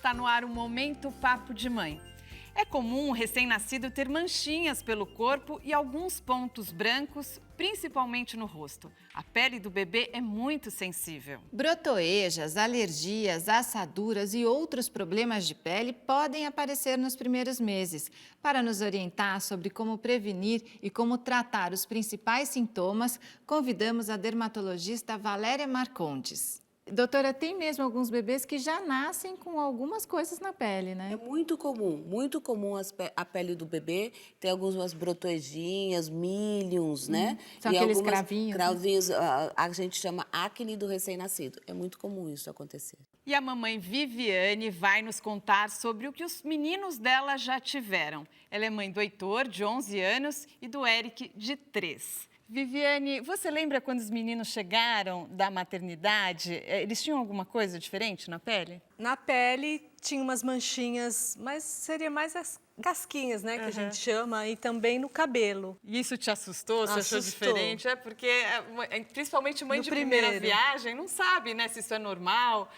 está no ar o Momento Papo de Mãe. É comum o recém-nascido ter manchinhas pelo corpo e alguns pontos brancos, principalmente no rosto. A pele do bebê é muito sensível. Brotoejas, alergias, assaduras e outros problemas de pele podem aparecer nos primeiros meses. Para nos orientar sobre como prevenir e como tratar os principais sintomas, convidamos a dermatologista Valéria Marcondes. Doutora, tem mesmo alguns bebês que já nascem com algumas coisas na pele, É né? muito comum a pele do bebê. Tem algumas brotoejinhas, milhons, né? São E aqueles algumas cravinhos, né? cravinhos, a gente chama acne do recém-nascido. É muito comum isso acontecer. E a mamãe Viviane vai nos contar sobre o que os meninos dela já tiveram. Ela é mãe do Heitor, de 11 anos, e do Eric, de 3. Viviane, você lembra quando os meninos chegaram da maternidade? Eles tinham alguma coisa diferente na pele? Na pele tinha umas manchinhas, mas seria mais as casquinhas, né, que a gente chama, e também no cabelo. E isso te assustou? Você achou Assustou. diferente? É porque, principalmente mãe No de primeira primeiro. viagem, não sabe, né, se isso é normal.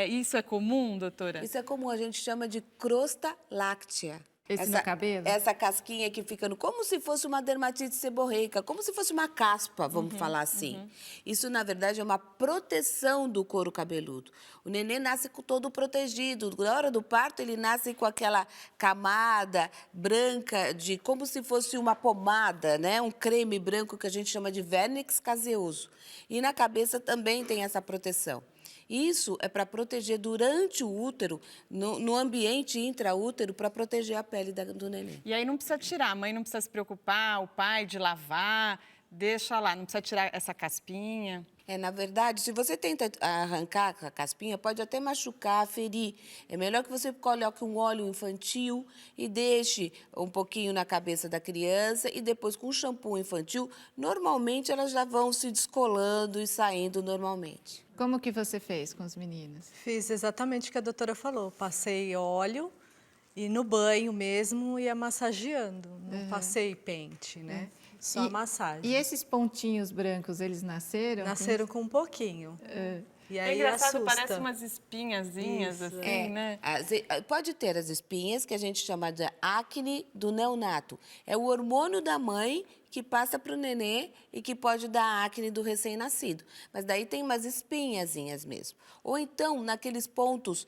Isso é comum, doutora? Isso é comum, a gente chama de crosta láctea. Esse no cabelo? Essa casquinha que fica como se fosse uma dermatite seborreica, como se fosse uma caspa, vamos falar assim. Isso, na verdade, é uma proteção do couro cabeludo. O nenê nasce todo protegido. Na hora do parto, ele nasce com aquela camada branca, como se fosse uma pomada, né? Um creme branco que a gente chama de vernix caseoso. E na cabeça também tem essa proteção. Isso é para proteger durante o útero, no ambiente intraútero, para proteger a pele do neném. E aí não precisa tirar, a mãe não precisa se preocupar, o pai de lavar, deixa lá, não precisa tirar essa caspinha. Na verdade, se você tenta arrancar a caspinha, pode até machucar, ferir. É melhor que você coloque um óleo infantil e deixe um pouquinho na cabeça da criança e depois com shampoo infantil, normalmente elas já vão se descolando e saindo normalmente. Como que você fez com os meninos? Fiz exatamente o que a doutora falou. Passei óleo e no banho mesmo ia massageando. Não passei pente, né? Só a massagem. E esses pontinhos brancos, eles nasceram? Nasceram com um pouquinho. E É aí engraçado, assusta. parece umas espinhazinhas, Isso, assim, né? Pode ter as espinhas, que a gente chama de acne do neonato. É o hormônio da mãe que passa para o nenê e que pode dar acne do recém-nascido. Mas daí tem umas espinhazinhas mesmo. Ou então, naqueles pontos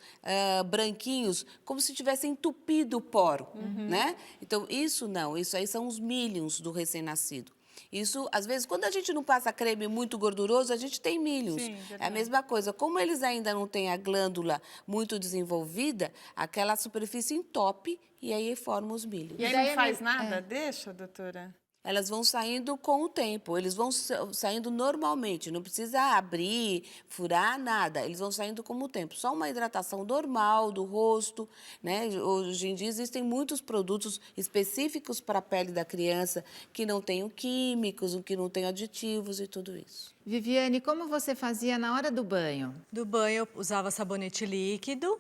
branquinhos, como se tivesse entupido o poro, né? Então, isso não. Isso aí são os milhons do recém-nascido. Isso, às vezes, quando a gente não passa creme muito gorduroso, a gente tem milhos. Sim, É a mesma coisa. Como eles ainda não têm a glândula muito desenvolvida, aquela superfície entope e aí forma os milhos. E aí daí não é faz me- nada? Deixa, doutora. Elas vão saindo com o tempo, eles vão saindo normalmente, não precisa abrir, furar, nada. Eles vão saindo com o tempo. Só uma hidratação normal do rosto, né? Hoje em dia existem muitos produtos específicos para a pele da criança que não tenham químicos, que não tenham aditivos e tudo isso. Viviane, como você fazia na hora do banho? Do banho eu usava sabonete líquido,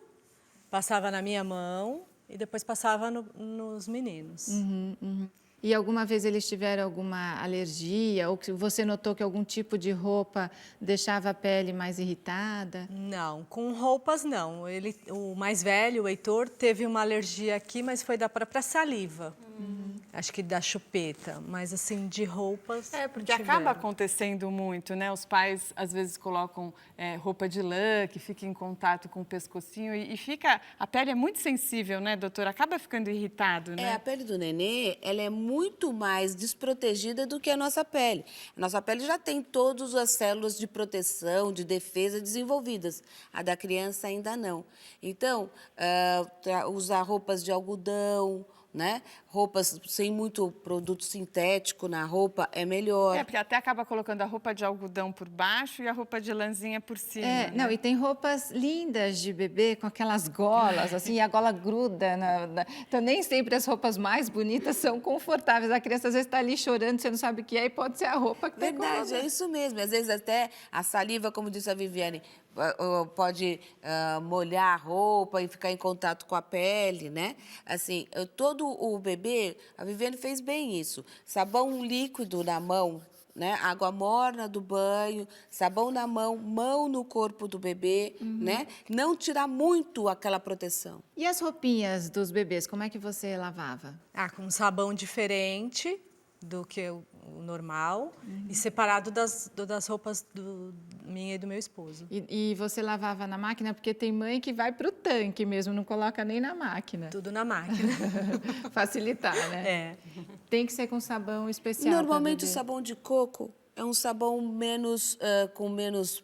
passava na minha mão e depois passava nos meninos. E alguma vez eles tiveram alguma alergia ou que você notou que algum tipo de roupa deixava a pele mais irritada? Não, com roupas não. O mais velho, o Heitor, teve uma alergia aqui, mas foi da própria saliva. Acho que da chupeta, mas assim, de roupas. Porque não acaba tiveram. acontecendo muito, né? Os pais, às vezes, colocam roupa de lã que fica em contato com o pescocinho e fica... A pele é muito sensível, né, doutora? Acaba ficando irritado, né? A pele do nenê, ela é muito mais desprotegida do que a nossa pele. A nossa pele já tem todas as células de proteção, de defesa desenvolvidas. A da criança ainda não. Então, usar roupas de algodão, né? Roupas sem muito produto sintético na roupa é melhor. Porque até acaba colocando a roupa de algodão por baixo e a roupa de lãzinha por cima, né? Não, e tem roupas lindas de bebê com aquelas golas, assim, e a gola gruda. Então, nem sempre as roupas mais bonitas são confortáveis. A criança às vezes está ali chorando, você não sabe o que é, e pode ser a roupa que está Verdade, é isso mesmo. Às vezes até a saliva, como disse a Viviane, pode molhar a roupa e ficar em contato com a pele, né? Assim, todo o bebê, a Viviane fez bem isso. Sabão líquido na mão, né? Água morna do banho, sabão na mão, mão no corpo do bebê, né? Não tirar muito aquela proteção. E as roupinhas dos bebês, como é que você lavava? Com um sabão diferente do que o normal e separado das roupas minha e do meu esposo. E você lavava na máquina? Porque tem mãe que vai para o tanque mesmo, não coloca nem na máquina. Tudo na máquina. Facilitar, né? É. Tem que ser com sabão especial. Normalmente o sabão de coco é um sabão com menos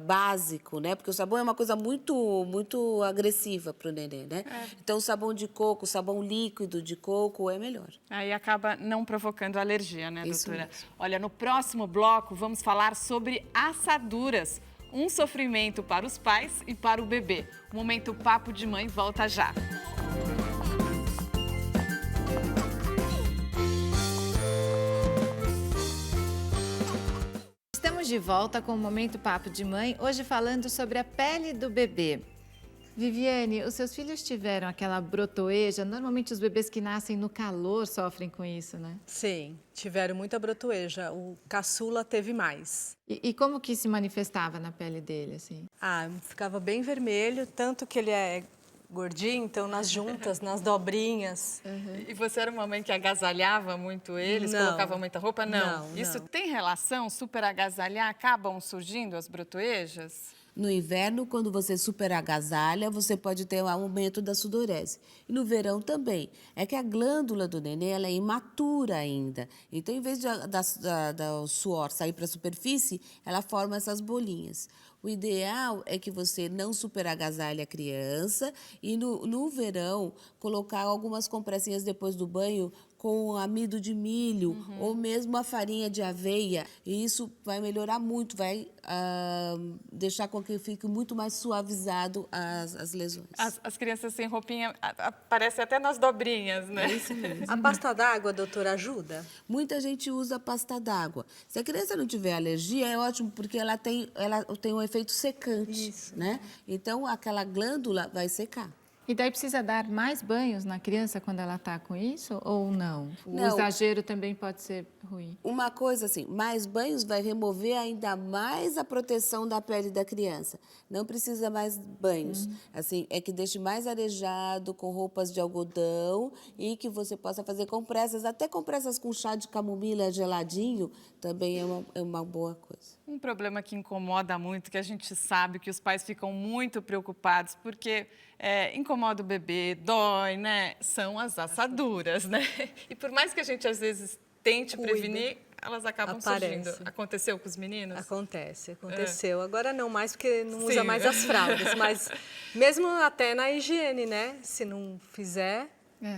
básico, né? Porque o sabão é uma coisa muito agressiva para o neném, né? Então, o sabão de coco, sabão líquido de coco é melhor. Aí acaba não provocando alergia, né, Isso doutora? mesmo. Olha, no próximo bloco vamos falar sobre assaduras. Um sofrimento para os pais e para o bebê. O Momento Papo de Mãe volta já. Estamos de volta com o Momento Papo de Mãe, hoje falando sobre a pele do bebê. Viviane, os seus filhos tiveram aquela brotoeja? Normalmente os bebês que nascem no calor sofrem com isso, né? Sim, tiveram muita brotoeja. O caçula teve mais. E como que se manifestava na pele dele, assim? Ficava bem vermelho, tanto que ele é gordinho, então nas juntas, nas dobrinhas. E você era uma mãe que agasalhava muito eles, Não. colocava muita roupa? Não, Isso não. tem relação? Super agasalhar, acabam surgindo as brotoejas? No inverno, quando você super agasalha, você pode ter um aumento da sudorese. E no verão também. É que a glândula do nenê ela é imatura ainda. Então, em vez do suor sair para a superfície, ela forma essas bolinhas. O ideal é que você não super agasalhe a criança e no verão colocar algumas compressinhas depois do banho com amido de milho ou mesmo a farinha de aveia. E isso vai melhorar muito, vai deixar com que fique muito mais suavizado as lesões. As crianças sem roupinha aparecem até nas dobrinhas, né? É isso mesmo. A pasta d'água, doutora, ajuda? Muita gente usa pasta d'água. Se a criança não tiver alergia, é ótimo, porque ela tem um efeito secante, Isso. né? Então, aquela glândula vai secar. E daí precisa dar mais banhos na criança quando ela está com isso ou não? O Não. exagero também pode ser ruim. Uma coisa assim, mais banhos vai remover ainda mais a proteção da pele da criança. Não precisa mais banhos. Assim, é que deixe mais arejado, com roupas de algodão e que você possa fazer compressas, até compressas com chá de camomila geladinho, também é uma boa coisa. Um problema que incomoda muito, que a gente sabe que os pais ficam muito preocupados, porque incomoda o bebê, dói, né? São as assaduras, né? E por mais que a gente, às vezes, tente prevenir, elas acabam surgindo. Aparece. Aconteceu com os meninos? Aconteceu. Agora não mais, porque não Sim. usa mais as fraldas. Mas mesmo até na higiene, né? Se não fizer,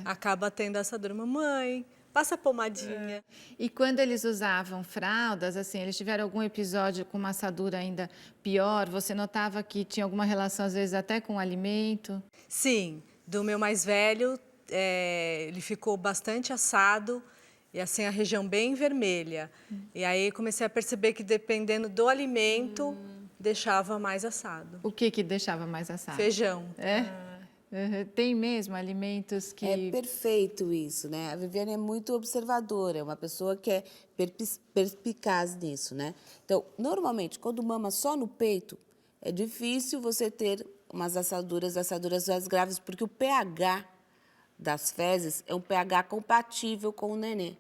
acaba tendo assadura. Mamãe, passa pomadinha. E quando eles usavam fraldas, assim, eles tiveram algum episódio com uma assadura ainda pior? Você notava que tinha alguma relação, às vezes, até com o alimento? Sim, do meu mais velho, ele ficou bastante assado e assim a região bem vermelha. E aí comecei a perceber que dependendo do alimento, deixava mais assado. O que deixava mais assado? Feijão. É? Uhum. Tem mesmo alimentos que... É perfeito isso, né? A Viviane é muito observadora, é uma pessoa que é perspicaz nisso, né? Então, normalmente, quando mama só no peito, é difícil você ter umas assaduras mais graves, porque o pH das fezes é um pH compatível com o nenê.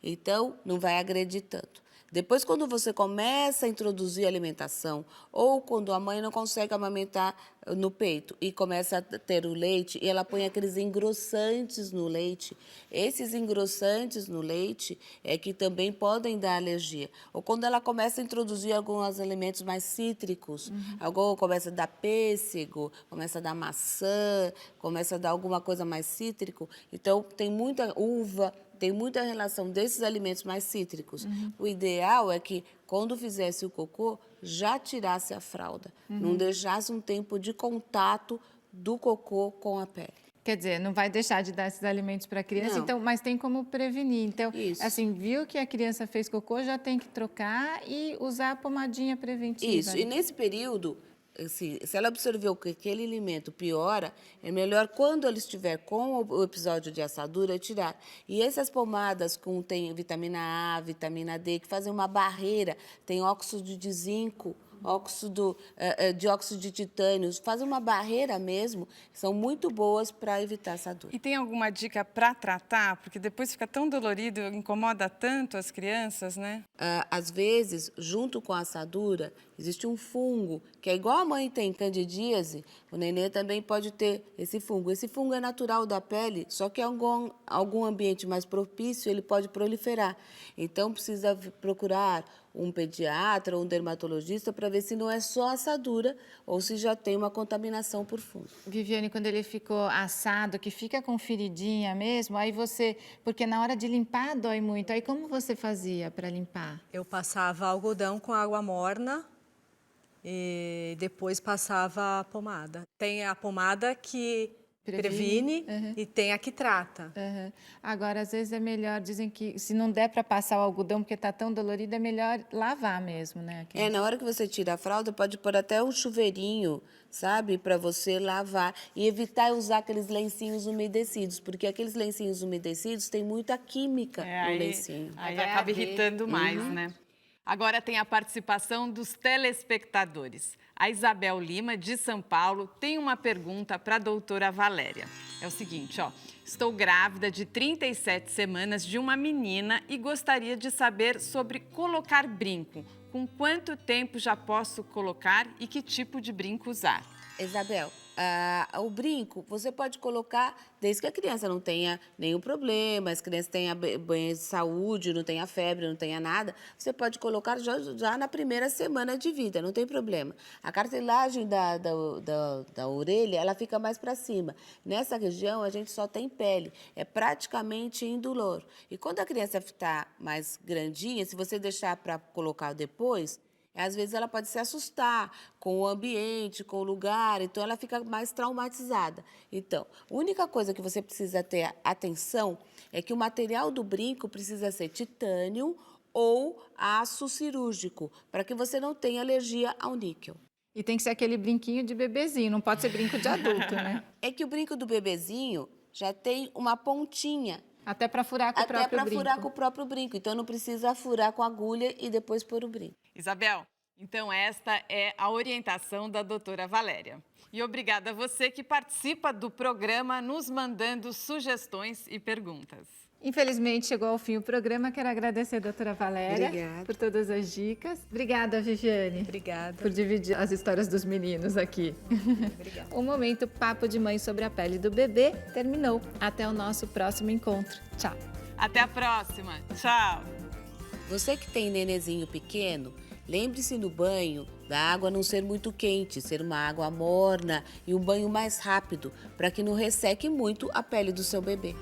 Então, não vai agredir tanto. Depois, quando você começa a introduzir alimentação, ou quando a mãe não consegue amamentar no peito e começa a ter o leite, e ela põe aqueles engrossantes no leite, esses engrossantes no leite é que também podem dar alergia. Ou quando ela começa a introduzir alguns alimentos mais cítricos, começa a dar pêssego, começa a dar maçã, começa a dar alguma coisa mais cítrico, então tem muita uva, tem muita relação desses alimentos mais cítricos. O ideal é que, quando fizesse o cocô, já tirasse a fralda. Não deixasse um tempo de contato do cocô com a pele. Quer dizer, não vai deixar de dar esses alimentos para a criança, Não. então, mas tem como prevenir. Então, Isso. assim, viu que a criança fez cocô, já tem que trocar e usar a pomadinha preventiva. Isso. E nesse período, se ela observeu que aquele alimento piora, é melhor, quando ele estiver com o episódio de assadura, tirar. E essas pomadas tem vitamina A, vitamina D, que fazem uma barreira, tem óxido de zinco, dióxido de titânio, fazem uma barreira mesmo, são muito boas para evitar assadura. E tem alguma dica para tratar? Porque depois fica tão dolorido, incomoda tanto as crianças, né? Às vezes, junto com a assadura, existe um fungo, que é igual a mãe tem candidíase, o nenê também pode ter esse fungo. Esse fungo é natural da pele, só que em algum ambiente mais propício ele pode proliferar. Então, precisa procurar um pediatra ou um dermatologista para ver se não é só assadura ou se já tem uma contaminação por fungo. Viviane, quando ele ficou assado, que fica com feridinha mesmo, aí você... Porque na hora de limpar dói muito. Aí como você fazia para limpar? Eu passava algodão com água morna e depois passava a pomada. Tem a pomada que previne e tem a que trata. Uhum. Agora, às vezes é melhor, dizem que se não der para passar o algodão porque está tão dolorido, é melhor lavar mesmo, né? Na hora que você tira a fralda, pode pôr até um chuveirinho, sabe? Para você lavar e evitar usar aqueles lencinhos umedecidos, porque aqueles lencinhos umedecidos têm muita química no lencinho. Aí acaba irritando mais, né? Agora tem a participação dos telespectadores. A Isabel Lima, de São Paulo, tem uma pergunta para a doutora Valéria. É o seguinte, ó. Estou grávida de 37 semanas de uma menina e gostaria de saber sobre colocar brinco. Com quanto tempo já posso colocar e que tipo de brinco usar? Isabel, o brinco você pode colocar desde que a criança não tenha nenhum problema, as crianças tenham banho de saúde, não tenha febre, não tenha nada, você pode colocar já na primeira semana de vida, não tem problema. A cartilagem da orelha, ela fica mais para cima. Nessa região, a gente só tem pele, é praticamente indolor. E quando a criança está mais grandinha, se você deixar para colocar depois, às vezes ela pode se assustar com o ambiente, com o lugar, então ela fica mais traumatizada. Então, a única coisa que você precisa ter atenção é que o material do brinco precisa ser titânio ou aço cirúrgico, para que você não tenha alergia ao níquel. E tem que ser aquele brinquinho de bebezinho, não pode ser brinco de adulto, né? É que o brinco do bebezinho já tem uma pontinha. Até para furar com o próprio brinco. Até para furar com o próprio brinco. Então, não precisa furar com agulha e depois pôr o brinco. Isabel, então esta é a orientação da doutora Valéria. E obrigada a você que participa do programa nos mandando sugestões e perguntas. Infelizmente, chegou ao fim o programa. Quero agradecer a doutora Valéria por todas as dicas. Obrigada, Viviane. Obrigada. Por dividir as histórias dos meninos aqui. Obrigada. O momento Papo de Mãe sobre a pele do bebê terminou. Até o nosso próximo encontro. Tchau. Até a próxima. Tchau. Você que tem nenezinho pequeno, lembre-se no banho da água não ser muito quente, ser uma água morna e um banho mais rápido, para que não resseque muito a pele do seu bebê.